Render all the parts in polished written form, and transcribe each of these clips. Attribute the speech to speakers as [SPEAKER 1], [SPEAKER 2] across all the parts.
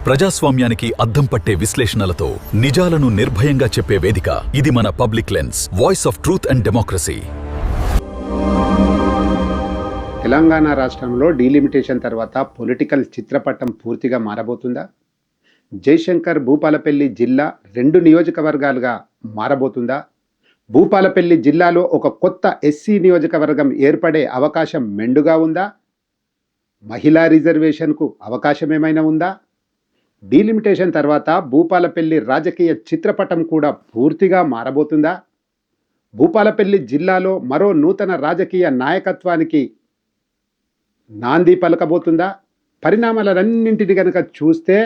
[SPEAKER 1] ప్రజాస్వామ్యానికి అద్దం పట్టే విశ్లేషణలతో నిజాలను నిర్భయంగా చెప్పే వేదిక ఇది మన public lens, voice of truth and democracy.
[SPEAKER 2] Telangana రాష్ట్రంలో డీలిమిటేషన్ తర్వాత పొలిటికల్ చిత్రపటం పూర్తిగా మారబోతుందా? జయశంకర్ భూపాలపల్లి జిల్లా 2 నియోజకవర్గాలుగా మారబోతుందా? భూపాలపల్లి జిల్లాలో ఒక కొత్త ఎస్సీ నియోజకవర్గం ఏర్పడే అవకాశం మెండుగా ఉందా? మహిళా రిజర్వేషన్కు అవకాశం ఏమైనా ఉందా? డీలిమిటేషన్ తర్వాత భూపాలపల్లి రాజకీయ చిత్రపటం కూడా పూర్తిగా మారబోతుందా? భూపాలపల్లి జిల్లాలో మరో నూతన రాజకీయ నాయకత్వానికి నాంది పలకబోతుందా? పరిణామాలన్నింటిని కనుక చూస్తే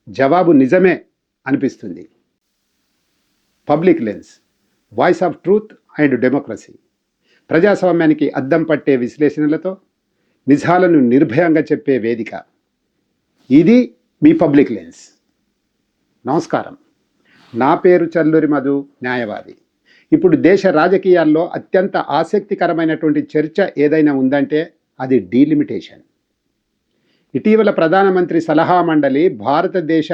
[SPEAKER 2] జవాబు నిజమే అనిపిస్తుంది. Public lens, voice of truth and democracy. ప్రజాస్వామ్యానికి అద్దం పట్టే విశ్లేషణలతో నిజాలను నిర్భయంగా చెప్పే వేదిక ఇది మీ పబ్లిక్ లెన్స్. నమస్కారం, నా పేరు చల్లూరి మధు, న్యాయవాది. ఇప్పుడు దేశ రాజకీయాల్లో అత్యంత ఆసక్తికరమైనటువంటి చర్చ ఏదైనా ఉందంటే అది డీలిమిటేషన్. ఇటీవల ప్రధానమంత్రి సలహా మండలి భారతదేశ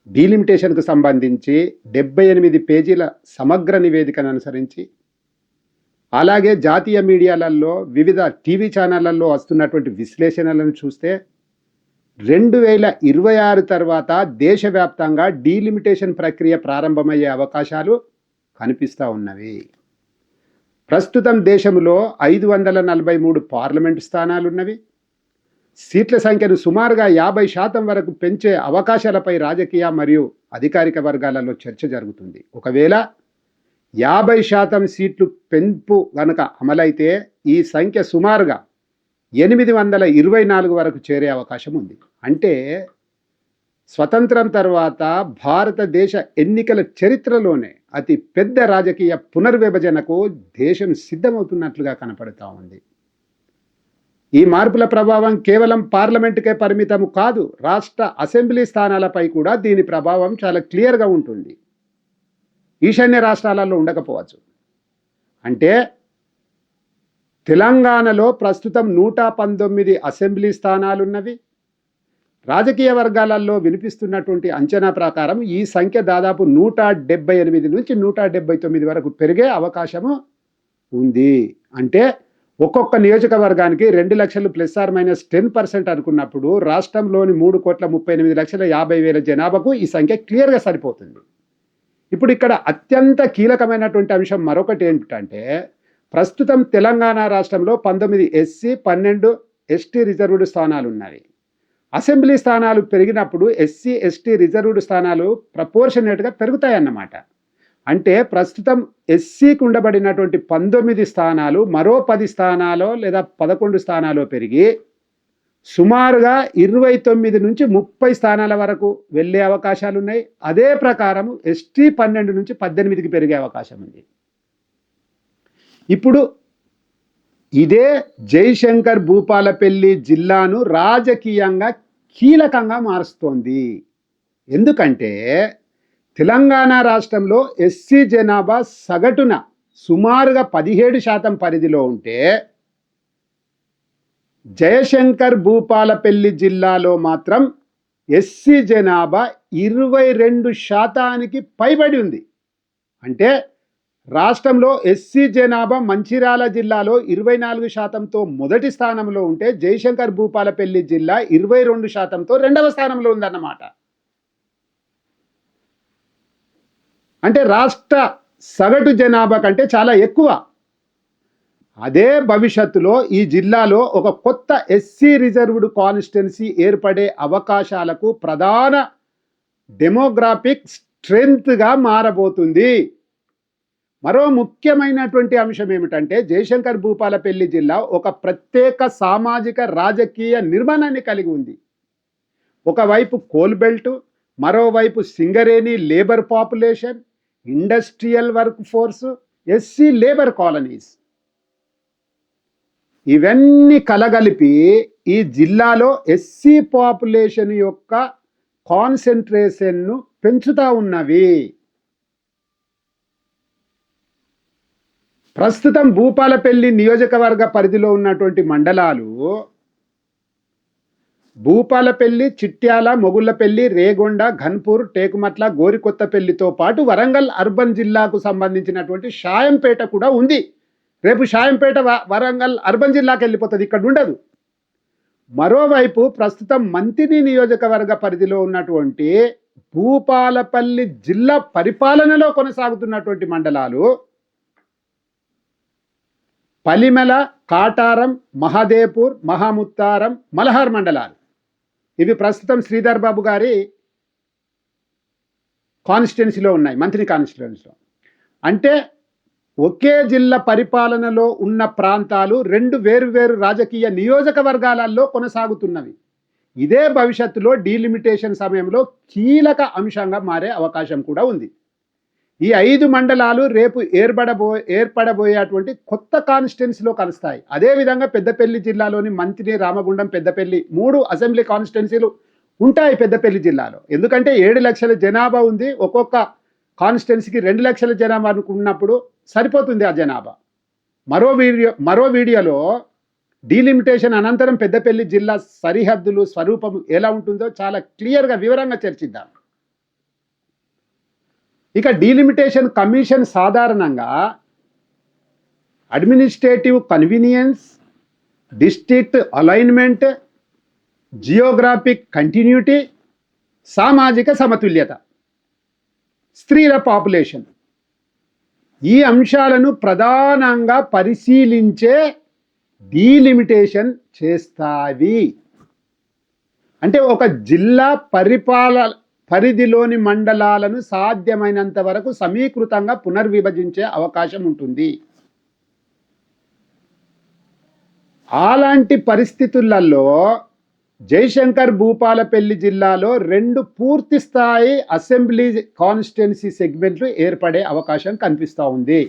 [SPEAKER 2] డీలిమిటేషన్కు సంబంధించి 78 పేజీల సమగ్ర నివేదికను అనుసరించి, అలాగే జాతీయ మీడియాలలో వివిధ టీవీ ఛానళ్లలో వస్తున్నటువంటి విశ్లేషణలను చూస్తే 2026 తర్వాత దేశవ్యాప్తంగా డీలిమిటేషన్ ప్రక్రియ ప్రారంభమయ్యే అవకాశాలు కనిపిస్తూ ఉన్నవి. ప్రస్తుతం దేశంలో 543 పార్లమెంటు స్థానాలున్నవి. సీట్ల సంఖ్యను సుమారుగా 50% వరకు పెంచే అవకాశాలపై రాజకీయ మరియు అధికారిక వర్గాలలో చర్చ జరుగుతుంది. ఒకవేళ 50% సీట్లు పెంపు గనక అమలైతే ఈ సంఖ్య సుమారుగా 824 వరకు చేరే అవకాశం ఉంది. అంటే స్వతంత్రం తర్వాత భారతదేశ ఎన్నికల చరిత్రలోనే అతి పెద్ద రాజకీయ పునర్విభజనకు దేశం సిద్ధమవుతున్నట్లుగా కనపడుతూ ఉంది. ఈ మార్పుల ప్రభావం కేవలం పార్లమెంటుకే పరిమితం కాదు, రాష్ట్ర అసెంబ్లీ స్థానాలపై కూడా దీని ప్రభావం చాలా క్లియర్గా ఉంటుంది. ఈశాన్య రాష్ట్రాలలో ఉండకపోవచ్చు. అంటే తెలంగాణలో ప్రస్తుతం 119 అసెంబ్లీ స్థానాలున్నవి. రాజకీయ వర్గాలలో వినిపిస్తున్నటువంటి అంచనా ప్రకారం ఈ సంఖ్య దాదాపు 178 నుంచి 179 వరకు పెరిగే అవకాశము ఉంది. అంటే ఒక్కొక్క నియోజకవర్గానికి 2 లక్షలు ±10% అనుకున్నప్పుడు రాష్ట్రంలోని 3,38,50,000 జనాభాకు ఈ సంఖ్య క్లియర్గా సరిపోతుంది. ఇప్పుడు ఇక్కడ అత్యంత కీలకమైనటువంటి అంశం మరొకటి ఏంటంటే, ప్రస్తుతం తెలంగాణ రాష్ట్రంలో 19 ఎస్సీ 12 ఎస్టీ రిజర్వ్డ్ స్థానాలు ఉన్నాయి. అసెంబ్లీ స్థానాలు పెరిగినప్పుడు ఎస్సీ ఎస్టీ రిజర్వ్డ్ స్థానాలు ప్రపోర్షనేట్గా పెరుగుతాయన్నమాట. అంటే ప్రస్తుతం ఎస్సీకి ఉండబడినటువంటి 19 స్థానాలు మరో 10 స్థానాలు లేదా 11 స్థానాలు పెరిగి సుమారుగా 29 నుంచి 30 స్థానాల వరకు వెళ్ళే అవకాశాలు ఉన్నాయి. అదే ప్రకారం ఎస్టీ 12 నుంచి 18కి పెరిగే అవకాశం ఉంది. ఇప్పుడు ఇదే జయశంకర్ భూపాలపల్లి జిల్లాను రాజకీయంగా కీలకంగా మారుస్తోంది. ఎందుకంటే తెలంగాణ రాష్ట్రంలో ఎస్సీ జనాభా సగటున సుమారుగా 17% పరిధిలో ఉంటే, జయశంకర్ భూపాలపల్లి జిల్లాలో మాత్రం ఎస్సీ జనాభా 22% పైబడి ఉంది. అంటే రాష్ట్రంలో ఎస్సీ జనాభా మంచిర్యాల జిల్లాలో 24%తో మొదటి స్థానంలో ఉంటే, జయశంకర్ భూపాలపల్లి జిల్లా 22%తో రెండవ స్థానంలో ఉందన్నమాట. అంటే రాష్ట్ర సగటు జనాభా కంటే చాలా ఎక్కువ. అదే భవిష్యత్తులో ఈ జిల్లాలో ఒక కొత్త ఎస్సీ రిజర్వ్డ్ కాన్స్టిట్యున్సీ ఏర్పడే అవకాశాలకు ప్రధాన డెమోగ్రాఫిక్ స్ట్రెంగ్త్గా మారబోతుంది. మరో ముఖ్యమైనటువంటి అంశం ఏమిటంటే, జయశంకర్ భూపాలపల్లి జిల్లా ఒక ప్రత్యేక సామాజిక రాజకీయ నిర్మాణాన్ని కలిగి ఉంది. ఒకవైపు కోల్ బెల్ట్, మరోవైపు Singareni labour population, industrial work force, SC labour colonies, ఇవన్నీ కలగలిపి ఈ జిల్లాలో ఎస్సీ పాపులేషన్ యొక్క కాన్సన్ట్రేషన్ను పెంచుతూ ఉన్నవి. ప్రస్తుతం భూపాలపల్లి నియోజకవర్గ పరిధిలో ఉన్నటువంటి మండలాలు భూపాలపల్లి, చిట్యాల, మొగుళ్లపల్లి, రేగొండ, ఘన్పూర్, టేకుమట్ల, గోరికొత్తపల్లితో పాటు వరంగల్ అర్బన్ జిల్లాకు సంబంధించినటువంటి షాయంపేట కూడా ఉంది. రేపు షాయంపేట వరంగల్ అర్బన్ జిల్లాకి వెళ్ళిపోతుంది, ఇక్కడ ఉండదు. మరోవైపు ప్రస్తుతం మంతిని నియోజకవర్గ పరిధిలో ఉన్నటువంటి భూపాలపల్లి జిల్లా పరిపాలనలో కొనసాగుతున్నటువంటి మండలాలు పలిమెల, కాటారం, మహదేపూర్, మహాముత్తారం, మలహార్ మండలాలు. ఇవి ప్రస్తుతం శ్రీధర్ బాబు గారి కాన్స్టిట్యున్సీలో ఉన్నాయి, మంత్రి కాన్స్టిట్యున్సీలో. అంటే ఒకే జిల్లా పరిపాలనలో ఉన్న ప్రాంతాలు రెండు వేరు రాజకీయ నియోజకవర్గాలలో కొనసాగుతున్నవి. ఇదే భవిష్యత్తులో డీలిమిటేషన్ సమయంలో కీలక అంశంగా మారే అవకాశం కూడా ఉంది. ఈ 5 మండలాలు రేపు ఏర్పడబోయేటువంటి కొత్త కాన్స్టిట్యున్సీలో కలుస్తాయి. అదేవిధంగా పెద్దపల్లి జిల్లాలోని మంత్రి, రామగుండం, పెద్దపల్లి 3 అసెంబ్లీ కాన్స్టిట్యున్సీలు ఉంటాయి పెద్దపల్లి జిల్లాలో. ఎందుకంటే 7 లక్షల జనాభా ఉంది. ఒక్కొక్క కాన్స్టిట్యున్సీకి 2 లక్షల జనాభా అనుకున్నప్పుడు సరిపోతుంది ఆ జనాభా. మరో వీడియోలో డీలిమిటేషన్ అనంతరం పెద్దపల్లి జిల్లా సరిహద్దులు స్వరూపం ఎలా ఉంటుందో చాలా క్లియర్గా వివరంగా చర్చిద్దాం. ఇక డీలిమిటేషన్ కమిషన్ సాధారణంగా administrative convenience, district alignment, Geographic continuity, సామాజిక సమతుల్యత, స్త్రీల పాపులేషన్, ఈ అంశాలను ప్రధానంగా పరిశీలించే డీలిమిటేషన్ చేస్తాయి. అంటే ఒక జిల్లా పరిధిలోని మండలాలను సాధ్యమైనంత వరకు సమీకృతంగా పునర్విభజించే అవకాశం ఉంటుంది. అలాంటి పరిస్థితులలో జయశంకర్ భూపాలపల్లి జిల్లాలో 2 పూర్తి స్థాయి అసెంబ్లీ కాన్స్టిట్యున్సీ సెగ్మెంట్లు ఏర్పడే అవకాశం కనిపిస్తూ ఉంది.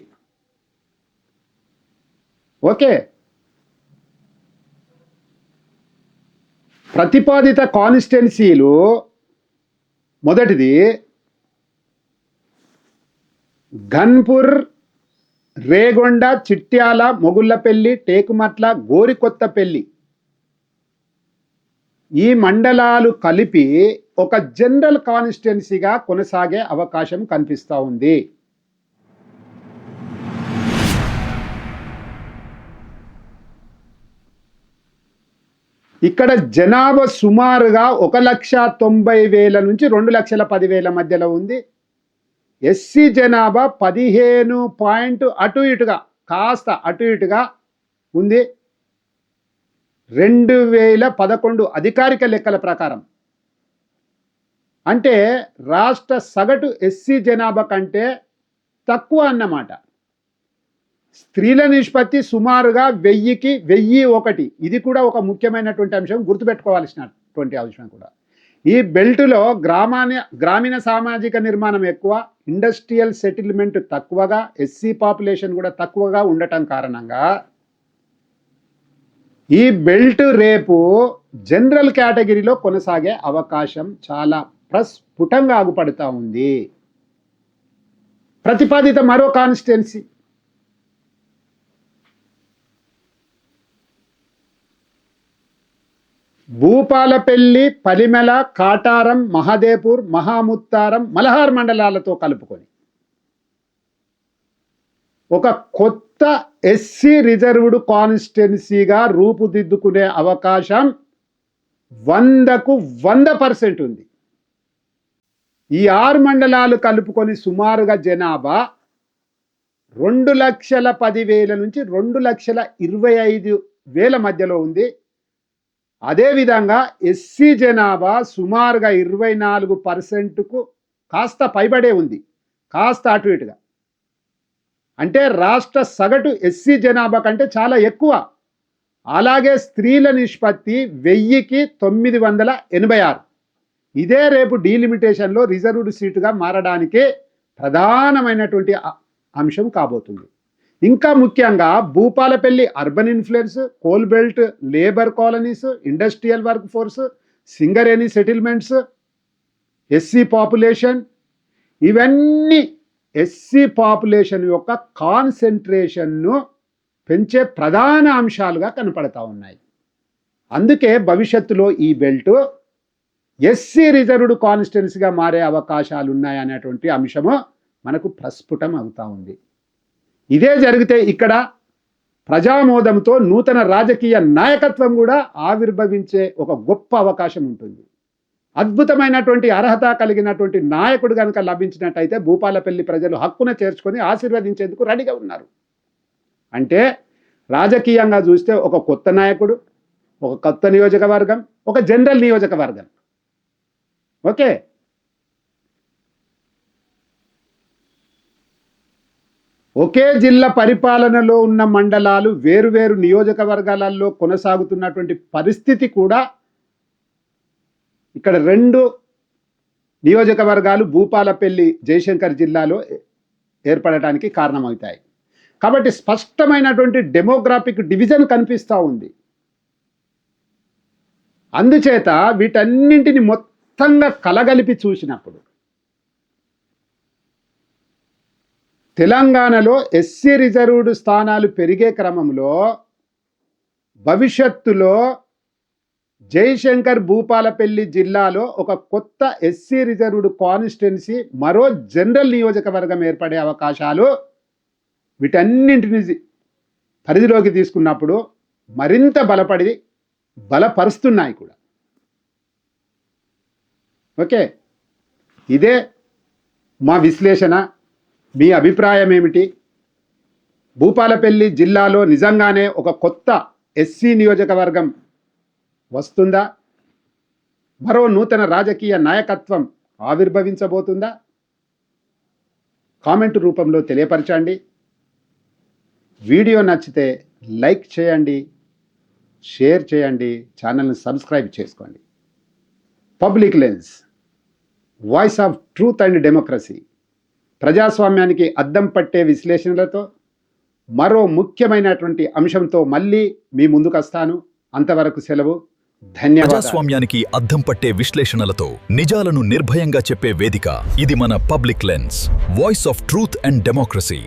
[SPEAKER 2] ఓకే, ప్రతిపాదిత కాన్స్టిట్యున్సీలు మొదటిది ఘన్పూర్, రేగొండ, చిట్యాల, మొగుళ్లపల్లి, టేకుమట్ల, గోరికొత్తపల్లి ఈ మండలాలు కలిపి ఒక జనరల్ కాన్స్టిట్యున్సీగా కొనసాగే అవకాశం కనిపిస్తూ ఉంది. ఇక్కడ జనాభా సుమారుగా 1,90,000 నుంచి 2,10,000 మధ్యలో ఉంది. ఎస్సీ జనాభా 15 అటు ఇటుగా కాస్త అటు ఇటుగా ఉంది. 2011 అధికారిక లెక్కల ప్రకారం. అంటే రాష్ట్ర సగటు ఎస్సీ జనాభా కంటే తక్కువ అన్నమాట. స్త్రీల నిష్పత్తి సుమారుగా 1000కి 1001. ఇది కూడా ఒక ముఖ్యమైనటువంటి అంశం, గుర్తుపెట్టుకోవాల్సినటువంటి అంశం కూడా. ఈ బెల్టులో గ్రామీణ సామాజిక నిర్మాణం ఎక్కువ, ఇండస్ట్రియల్ సెటిల్మెంట్ తక్కువగా, ఎస్సీ పాపులేషన్ కూడా తక్కువగా ఉండటం కారణంగా ఈ బెల్ట్ రేపు జనరల్ కేటగిరీలో కొనసాగే అవకాశం చాలా ప్రస్ఫుటంగా ఆగుపడుతూ ఉంది. ప్రతిపాదిత మరో కాన్స్టిట్యున్సీ భూపాలపల్లి, పలిమెల, కాటారం, మహదేపూర్, మహాముత్తారం, మలహార్ మండలాలతో కలుపుకొని ఒక కొత్త ఎస్సీ రిజర్వ్డ్ కాన్స్టిట్యున్సీగా రూపుదిద్దుకునే అవకాశం 100కు 100% ఉంది. ఈ 6 మండలాలు కలుపుకొని సుమారుగా జనాభా 2,10,000 నుంచి 2,25,000 మధ్యలో ఉంది. అదేవిధంగా ఎస్సీ జనాభా సుమారుగా 24%కు కాస్త పైబడే ఉంది, కాస్త అటు ఇటుగా. అంటే రాష్ట్ర సగటు ఎస్సీ జనాభా కంటే చాలా ఎక్కువ. అలాగే స్త్రీల నిష్పత్తి 1000కి 986. ఇదే రేపు డీలిమిటేషన్లో రిజర్వ్డ్ సీటుగా మారడానికి ప్రధానమైనటువంటి అంశం కాబోతుంది. ఇంకా ముఖ్యంగా Bhupalpally urban influence, coal belt, labour colonies, industrial work force, Singareni settlements, SC population, ఇవన్నీ ఎస్సీ పాపులేషన్ యొక్క కాన్సన్ట్రేషన్ను పెంచే ప్రధాన అంశాలుగా కనపడతా ఉన్నాయి. అందుకే భవిష్యత్తులో ఈ బెల్ట్ ఎస్సీ రిజర్వ్డ్ కాన్స్టిట్యున్సీగా మారే అవకాశాలు ఉన్నాయనేటువంటి అంశము మనకు ప్రస్ఫుటం అవుతా ఉంది. ఇదే జరిగితే ఇక్కడ ప్రజామోదంతో నూతన రాజకీయ నాయకత్వం కూడా ఆవిర్భవించే ఒక గొప్ప అవకాశం ఉంటుంది. అద్భుతమైనటువంటి అర్హత కలిగినటువంటి నాయకుడు కనుక లభించినట్టయితే భూపాలపల్లి ప్రజలు హక్కున చేర్చుకొని ఆశీర్వదించేందుకు రెడీగా ఉన్నారు. అంటే రాజకీయంగా చూస్తే ఒక కొత్త నాయకుడు, ఒక కొత్త నియోజకవర్గం, ఒక జనరల్ నియోజకవర్గం. ఓకే, ఒకే జిల్లా పరిపాలనలో ఉన్న మండలాలు వేరువేరు నియోజకవర్గాలలో కొనసాగుతున్నటువంటి పరిస్థితి కూడా ఇక్కడ 2 నియోజకవర్గాలు భూపాలపల్లి జయశంకర్ జిల్లాలో ఏర్పడటానికి కారణమవుతాయి. కాబట్టి స్పష్టమైనటువంటి డెమోగ్రాఫిక్ డివిజన్ కనిపిస్తూ ఉంది. అందుచేత వీటన్నింటిని మొత్తంగా కలగలిపి చూసినప్పుడు తెలంగాణలో ఎస్సీ రిజర్వ్డ్ స్థానాలు పెరిగే క్రమంలో భవిష్యత్తులో జయశంకర్ భూపాలపల్లి జిల్లాలో ఒక కొత్త ఎస్సీ రిజర్వ్డ్ కాన్స్టిట్యున్సీ, మరో జనరల్ నియోజకవర్గం ఏర్పడే అవకాశాలు వీటన్నింటిని పరిధిలోకి తీసుకున్నప్పుడు మరింత బలపరుస్తున్నాయి కూడా. ఓకే, ఇదే మా విశ్లేషణ. మీ అభిప్రాయం ఏమిటి? భూపాలపల్లి జిల్లాలో నిజంగానే ఒక కొత్త ఎస్సీ నియోజకవర్గం వస్తుందా? మరో నూతన రాజకీయ నాయకత్వం ఆవిర్భవించబోతుందా? కామెంట్ రూపంలో తెలియపరచండి. వీడియో నచ్చితే లైక్ చేయండి, షేర్ చేయండి, ఛానల్ని సబ్స్క్రైబ్ చేసుకోండి. Public lens, voice of truth and democracy, ప్రజాస్వామ్యానికి అద్దం పట్టే విశ్లేషణలతో మరో ముఖ్యమైనటువంటి అంశంతో మళ్ళీ మీ ముందుకు వస్తాను. అంతవరకు సెలవు. ధన్యవాదాలు.
[SPEAKER 1] ప్రజాస్వామ్యానికి అద్దం పట్టే విశ్లేషణలతో నిజాలను నిర్భయంగా చెప్పే వేదిక ఇది మన public lens, voice of truth and democracy.